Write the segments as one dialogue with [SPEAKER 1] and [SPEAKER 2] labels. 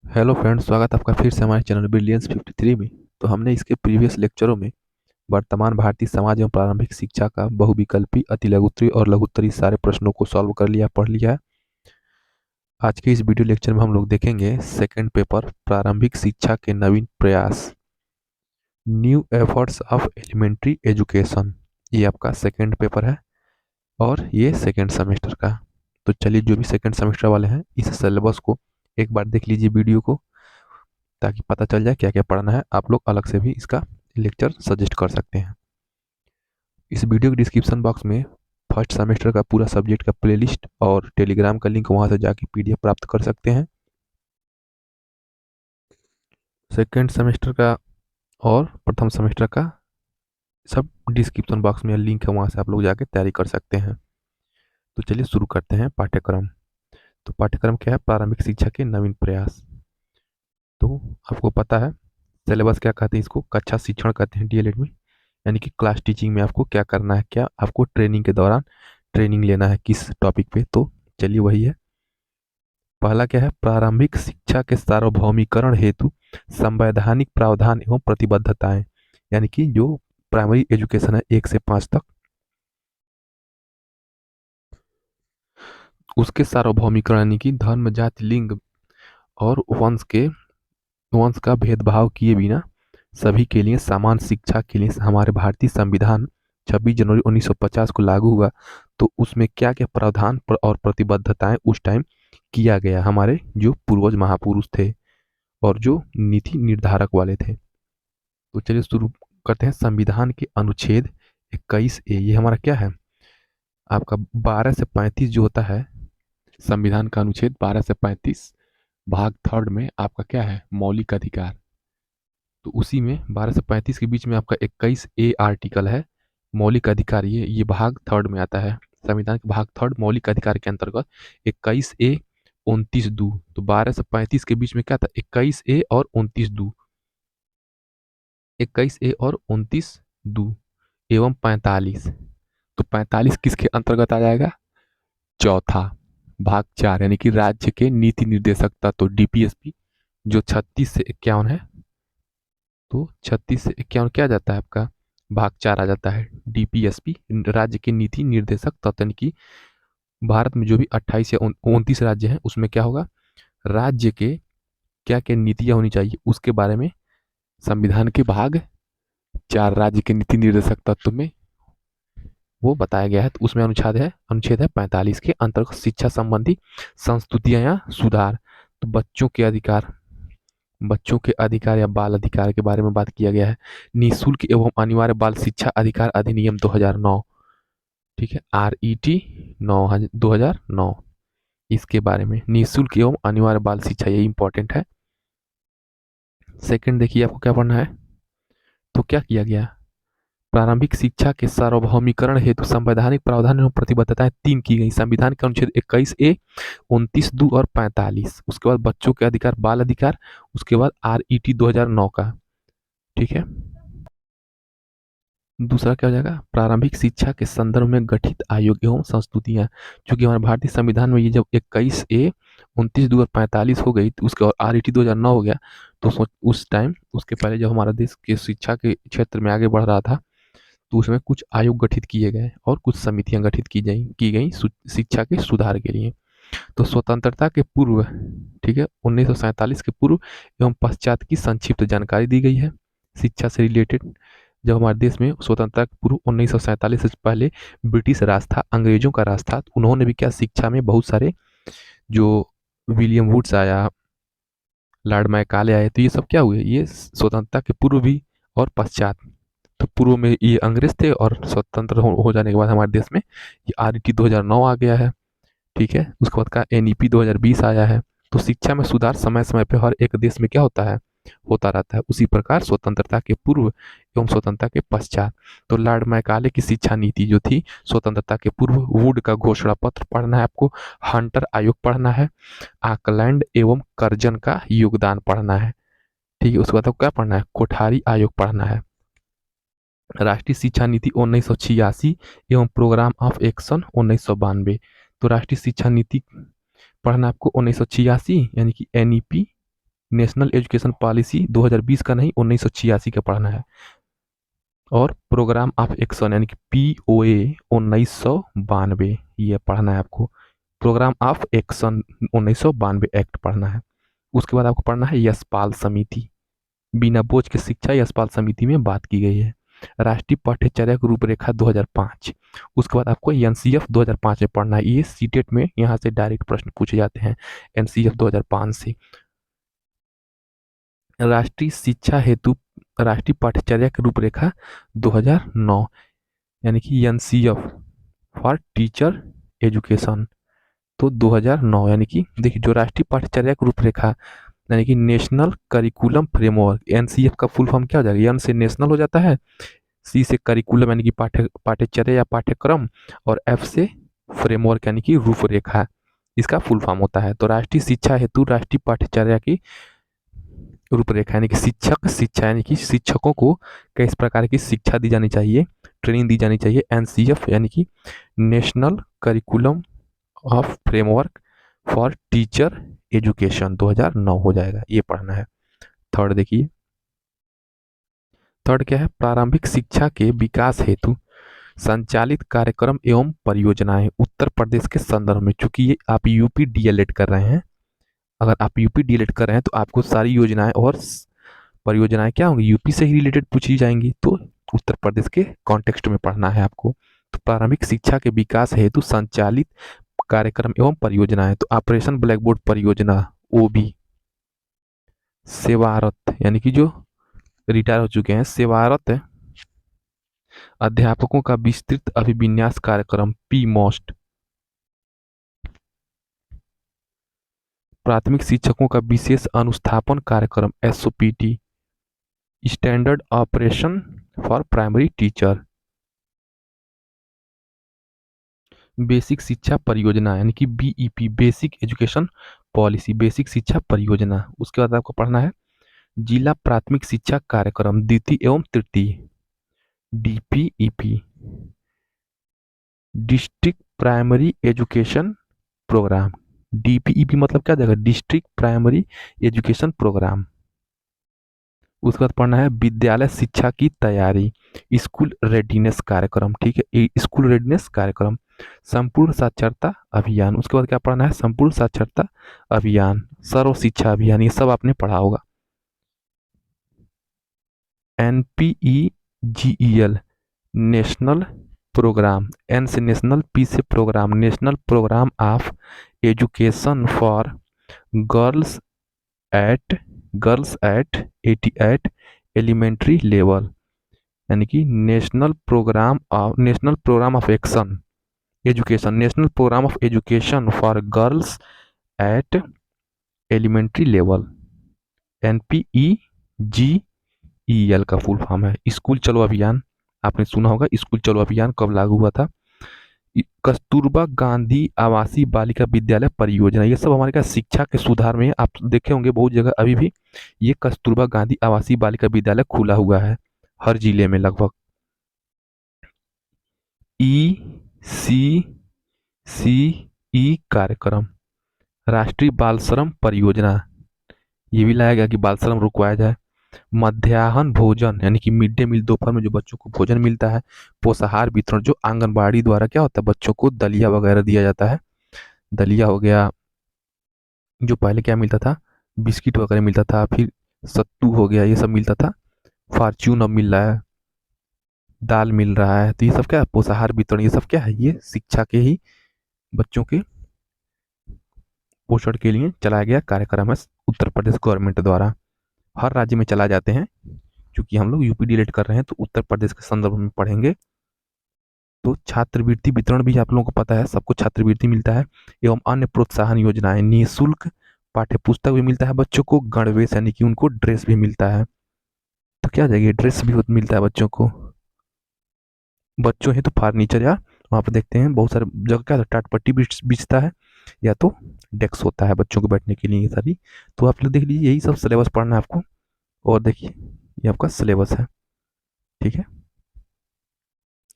[SPEAKER 1] Hello friends, स्वागत है आपका फिर से हमारे चैनल बिलियंस 53 में। तो हमने इसके प्रीवियस लेक्चरों में वर्तमान भारतीय समाज एवं प्रारंभिक शिक्षा का बहुविकल्पी, अति लघुत्तरी और लघुत्तरी सारे प्रश्नों को सॉल्व कर लिया, पढ़ लिया है। आज के इस वीडियो लेक्चर में हम लोग देखेंगे सेकंड पेपर, प्रारंभिक शिक्षा के नवीन प्रयास, new efforts of elementary education. ये आपका सेकंड पेपर है और ये सेकंड सेमेस्टर का। तो चलिए, जो भी सेकंड सेमेस्टर वाले हैं इस सिलेबस को एक बार देख लीजिए वीडियो को, ताकि पता चल जाए क्या क्या पढ़ना है। आप लोग अलग से भी इसका लेक्चर सजेस्ट कर सकते हैं। इस वीडियो के डिस्क्रिप्शन बॉक्स में फर्स्ट सेमेस्टर का पूरा सब्जेक्ट का प्लेलिस्ट और टेलीग्राम का लिंक, वहां से जाके पीडीएफ प्राप्त कर सकते हैं। सेकेंड सेमेस्टर का और प्रथम सेमेस्टर का सब डिस्क्रिप्शन बॉक्स में लिंक है, वहां से आप लोग जाके तैयारी कर सकते हैं। तो चलिए शुरू करते हैं पाठ्यक्रम। तो पाठ्यक्रम क्या है? प्रारंभिक शिक्षा के नवीन प्रयास। तो आपको पता है सिलेबस क्या कहते हैं इसको? कक्षा शिक्षण कहते हैं डीएलएड में। यानी कि क्लास टीचिंग में आपको क्या करना है, क्या आपको ट्रेनिंग के दौरान ट्रेनिंग लेना है, किस टॉपिक पे। तो चलिए वही है। पहला क्या है? प्रारंभिक शिक्षा के सार्वभौमिकरण हेतु संवैधानिक प्रावधान एवं प्रतिबद्धताएं। यानी कि जो प्राइमरी एजुकेशन है 1 से 5 तक, उसके सार्वभौमिकरण यानी कि धर्म, जाति, लिंग और वंश का भेदभाव किए बिना सभी के लिए समान शिक्षा के लिए हमारे भारतीय संविधान 26 जनवरी 1950 को लागू हुआ। तो उसमें क्या क्या प्रावधान और प्रतिबद्धताएं उस टाइम किया गया, हमारे जो पूर्वज महापुरुष थे और जो नीति निर्धारक वाले थे। तो चलिए शुरू करते हैं। संविधान के अनुच्छेद 21A, ये हमारा क्या है? आपका 12 से 35 जो होता है, संविधान का अनुच्छेद 12 से 35 भाग थर्ड में आपका क्या है? मौलिक अधिकार। तो उसी में 12 से 35 के बीच में आपका 21A आर्टिकल है, मौलिक अधिकार। ये भाग थर्ड में आता है। संविधान के भाग थर्ड मौलिक अधिकार के अंतर्गत 21A 29(2)। तो 12 से 35 के बीच में क्या था? 21A और 29(2), 21A और 29(2) एवं 45। तो 45 किसके अंतर्गत आ जाएगा? चौथा भाग 4, यानी कि राज्य के नीति निर्देशक तत्व, डीपीएसपी, जो 36 से 51 है। तो 36 से 51 क्या आ जाता है आपका? भाग 4 आ जाता है। डीपीएसपी राज्य के नीति निर्देशक तत्व, यानी कि भारत में जो भी 28 या 29 राज्य हैं, उसमें क्या होगा? राज्य के क्या क्या नीतियां होनी चाहिए उसके बारे में संविधान के भाग 4 राज्य के नीति निर्देशक तत्व में वो बताया गया है। तो उसमें अनुच्छेद है 45 के अंतर्गत शिक्षा संबंधी संस्तुतियां या सुधार। तो बच्चों के अधिकार या बाल अधिकार के बारे में बात किया गया है। निःशुल्क एवं अनिवार्य बाल शिक्षा अधिकार अधिनियम 2009, ठीक है, RET 2009, इसके बारे में निःशुल्क एवं अनिवार्य बाल शिक्षा, ये इंपॉर्टेंट है। सेकंड देखिए आपको क्या पढ़ना है। तो क्या किया गया? प्रारंभिक शिक्षा के सार्वभौमिकरण हेतु संवैधानिक प्रावधान एवं प्रतिबद्धताएं 3 की गई। संविधान के अनुच्छेद 21A 29(2) और 45। उसके बाद बच्चों के अधिकार, बाल अधिकार। उसके बाद RET 2009 का, ठीक है। दूसरा क्या हो जाएगा? प्रारंभिक शिक्षा के संदर्भ में गठित आयोग एवं संस्तुतियां। चूंकि हमारे भारतीय संविधान में ये जब 21A 29(2) और 45 हो गई, तो उसके और RET 2009 हो गया, तो उस टाइम, उसके पहले जब हमारा देश के शिक्षा के क्षेत्र में आगे बढ़ रहा था, तो उसमें कुछ आयोग गठित किए गए और कुछ समितियां गठित की गई शिक्षा के सुधार के लिए। तो स्वतंत्रता के पूर्व, ठीक है, 1947 के पूर्व एवं पश्चात की संक्षिप्त जानकारी दी गई है शिक्षा से रिलेटेड। जब हमारे देश में स्वतंत्रता के पूर्व 1947 से पहले ब्रिटिश राज था, अंग्रेजों का राज था, तो उन्होंने भी क्या शिक्षा में बहुत सारे, जो विलियम वुड्स आया, लॉर्ड मैकाले आए, तो ये सब क्या हुए? ये स्वतंत्रता के पूर्व भी और पश्चात। तो पूर्व में ये अंग्रेज थे और स्वतंत्र हो जाने के बाद हमारे देश में ये RET 2009 आ गया है, ठीक है। उसके बाद का NEP 2020 आया है। तो शिक्षा में सुधार समय समय पे हर एक देश में क्या होता है? होता रहता है। उसी प्रकार स्वतंत्रता के पूर्व एवं स्वतंत्रता के पश्चात, तो लॉर्ड मैकाले की शिक्षा नीति जो थी स्वतंत्रता के पूर्व, वुड का घोषणा पत्र पढ़ना है आपको, हंटर आयोग पढ़ना है, आकलैंड एवं कर्जन का योगदान पढ़ना है, ठीक है। उसके बाद क्या पढ़ना है? कोठारी आयोग पढ़ना है, राष्ट्रीय शिक्षा नीति 1986 एवं प्रोग्राम ऑफ एक्शन 1992। तो राष्ट्रीय शिक्षा नीति पढ़ना आपको 1986, यानी कि NEP नेशनल एजुकेशन पॉलिसी 2020 का नहीं, 1986 का पढ़ना है। और प्रोग्राम ऑफ एक्शन यानी कि POA 1992 ये पढ़ना है आपको। प्रोग्राम ऑफ एक्शन 1992 एक्ट पढ़ना है। उसके बाद आपको पढ़ना है यशपाल समिति, बिना बोझ की शिक्षा यशपाल समिति में बात की गई है। राष्ट्रीय पाठ्यचर्या की रूपरेखा 2005। उसके बाद आपको NCF 2005 में पढ़ना है। ये सीटेट में यहाँ से डायरेक्ट प्रश्न पूछे जाते हैं NCF 2005 से। राष्ट्रीय शिक्षा हेतु राष्ट्रीय पाठ्यचर्या की रूपरेखा 2009 यानी कि NCF फॉर टीचर एजुकेशन तो 2009 यानी कि देखिए जो राष्ट्रीय पाठ्यचर्या की रूपरेखा यानी कि नेशनल करिकुलम फ्रेमवर्क, NCF का फुल फॉर्म क्या हो जाएगा? N से नेशनल हो जाता है, C से करिकुलम यानी कि पाठ्यचर्या या पाठ्यक्रम, और F से फ्रेमवर्क यानी कि रूपरेखा, इसका फुल फॉर्म होता है। तो राष्ट्रीय शिक्षा हेतु राष्ट्रीय पाठ्यचर्या की रूपरेखा यानी कि शिक्षक शिक्षा यानी कि शिक्षकों को किस प्रकार की शिक्षा दी जानी चाहिए, ट्रेनिंग दी जानी चाहिए। NCF यानी कि national curriculum of framework for teacher education 2009 हो जाएगा, ये पढ़ना है। थर्ड देखिए, थर्ड क्या है? प्रारंभिक शिक्षा के विकास हेतु संचालित कार्यक्रम एवं परियोजनाएं उत्तर प्रदेश के संदर्भ में। चूंकि ये आप यूपी DLED कर रहे हैं, अगर आप यूपी DLED कर रहे हैं तो आपको सारी योजनाएं और परियोजनाएं क्या होंगी? यूपी से ही रिलेटेड पूछी जाएंगी, तो उत्तर प्रदेश के कॉन्टेक्स्ट में पढ़ना है आपको। तो प्रारंभिक शिक्षा के विकास हेतु संचालित कार्यक्रम एवं परियोजनाएं, तो ऑपरेशन ब्लैक बोर्ड परियोजना OB, सेवारत यानी कि जो रिटायर हो चुके हैं, सेवारत अध्यापकों का विस्तृत अभिविन्यास कार्यक्रम PMOST, प्राथमिक शिक्षकों का विशेष अनुस्थापन कार्यक्रम SOPT, standard operation for primary teacher, basic शिक्षा परियोजना यानी कि BEP, basic education policy, basic शिक्षा परियोजना। उसके बाद आपको पढ़ना है जिला प्राथमिक शिक्षा कार्यक्रम द्वितीय एवं तृतीय, DPEP, district primary education programme. DPEP मतलब क्या देगा? District primary education programme. उसके बाद पढ़ना है विद्यालय शिक्षा की तैयारी, स्कूल रेडीनेस कार्यक्रम, ठीक है, स्कूल रेडीनेस कार्यक्रम, संपूर्ण साक्षरता अभियान। उसके बाद क्या पढ़ना है? संपूर्ण साक्षरता अभियान, सर्व शिक्षा अभियान, ये सब आपने पढ़ा होगा। NPEGEL, नेशनल प्रोग्राम, N से नेशनल, P से programme, national programme of education for girls at 88 elementary level, यानी कि national programme of action education, national programme of education for girls at elementary level, NPEGEL का full form है। School चलो अभियान, आपने सुना होगा स्कूल चलो अभियान कब लागू हुआ था? कस्तूरबा गांधी आवासीय बालिका विद्यालय परियोजना, ये सब हमारे क्या शिक्षा के सुधार में आप देखे होंगे बहुत जगह अभी भी ये कस्तूरबा गांधी आवासीय बालिका विद्यालय खुला हुआ है हर जिले में लगभग। ECCE कार्यक्रम, राष्ट्रीय बाल श्रम परियोजना, ये भी लाया गया कि बाल श्रम रुकवाया जाए। मध्याह्न भोजन यानी कि मिड डे मील, दोपहर में जो बच्चों को भोजन मिलता है। पोषाहार वितरण, जो आंगनबाड़ी द्वारा क्या होता है बच्चों को दलिया वगैरह दिया जाता है, दलिया हो गया, जो पहले क्या मिलता था बिस्किट वगैरह मिलता था, फिर सत्तू हो गया, ये सब मिलता था। फॉर्च्यून अब मिल रहा है, दाल मिल रहा है, तो ये सब क्या है पोषाहार वितरण, ये सब क्या है? ये शिक्षा के ही बच्चों के पोषण के लिए चलाया गया कार्यक्रम है उत्तर प्रदेश गवर्नमेंट द्वारा। हर राज्य में चला जाते हैं, क्योंकि हम लोग यूपी DLED कर रहे हैं तो उत्तर प्रदेश के संदर्भ में पढ़ेंगे। तो छात्रवृत्ति वितरण भी आप लोगों को पता है, सबको छात्रवृत्ति मिलता है, एवं अन्य प्रोत्साहन योजनाएं, निःशुल्क पाठ्य पुस्तक भी मिलता है बच्चों को, गणवेश यानी कि उनको ड्रेस भी मिलता है। तो क्या जाएगी ड्रेस भी मिलता है बच्चों को। बच्चों है तो फर्नीचर, या वहाँ पर देखते हैं बहुत सारे जगह क्या टाट पट्टी बिछता है, या तो डेस्क होता है बच्चों को बैठने के लिए, ये सारी। तो आप लोग देख लीजिए, यही सब सिलेबस पढ़ना है आपको। और देखिए ये आपका सिलेबस है, ठीक है।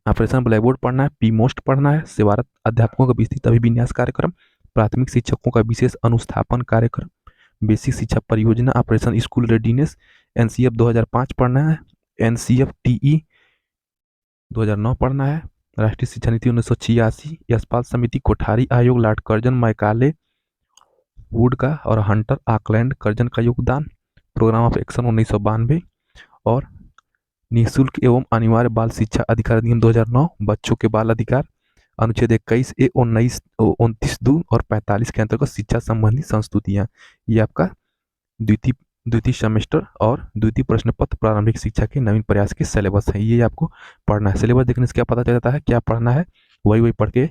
[SPEAKER 1] ऑपरेशन ब्लैक बोर्ड पढ़ना है, PMOST पढ़ना है, सेवारत अध्यापकों का विस्तृत अभिविन्यास कार्यक्रम, प्राथमिक शिक्षकों का विशेष अनुस्थापन कार्यक्रम, बेसिक शिक्षा परियोजना, ऑपरेशन स्कूल रेडीनेस, एनसीएफ 2005 पढ़ना है, एनसीएफ टीई 2009 पढ़ना है, राष्ट्रीय शिक्षा नीति 1986, यशपाल समिति, कोठारी आयोग, लॉर्ड कर्जन, मैकाले वुड का और हंटर आकलैंड कर्जन का योगदान, प्रोग्राम ऑफ एक्शन 1992 और निःशुल्क एवं अनिवार्य बाल शिक्षा अधिकार अधिनियम 2009, बच्चों के बाल अधिकार, अनुच्छेद 21A 29(2) और 45 के अंतर्गत शिक्षा संबंधी संस्तुतियां। ये आपका द्वितीय द्वितीय सेमेस्टर और द्वितीय प्रश्न पत्र प्रारंभिक शिक्षा के नवीन प्रयास के सिलेबस है। ये आपको पढ़ना है। सिलेबस देखने से क्या पता चल जाता है क्या पढ़ना है, वही वही पढ़ के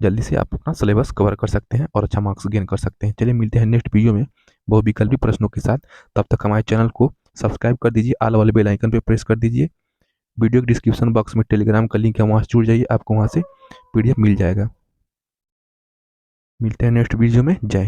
[SPEAKER 1] जल्दी से आप अपना सिलेबस कवर कर सकते हैं और अच्छा मार्क्स गेन कर सकते हैं। चलिए मिलते हैं नेक्स्ट वीडियो में बहुविकल्पी प्रश्नों के साथ। तब तक हमारे चैनल को सब्सक्राइब कर दीजिए, ऑल वाले बेल आइकन पर प्रेस कर दीजिए। वीडियो के डिस्क्रिप्शन बॉक्स में टेलीग्राम का लिंक है, वहाँ से जुड़ जाइए, आपको वहाँ से पीडीएफ मिल जाएगा। मिलते हैं नेक्स्ट वीडियो में। जय हिंद।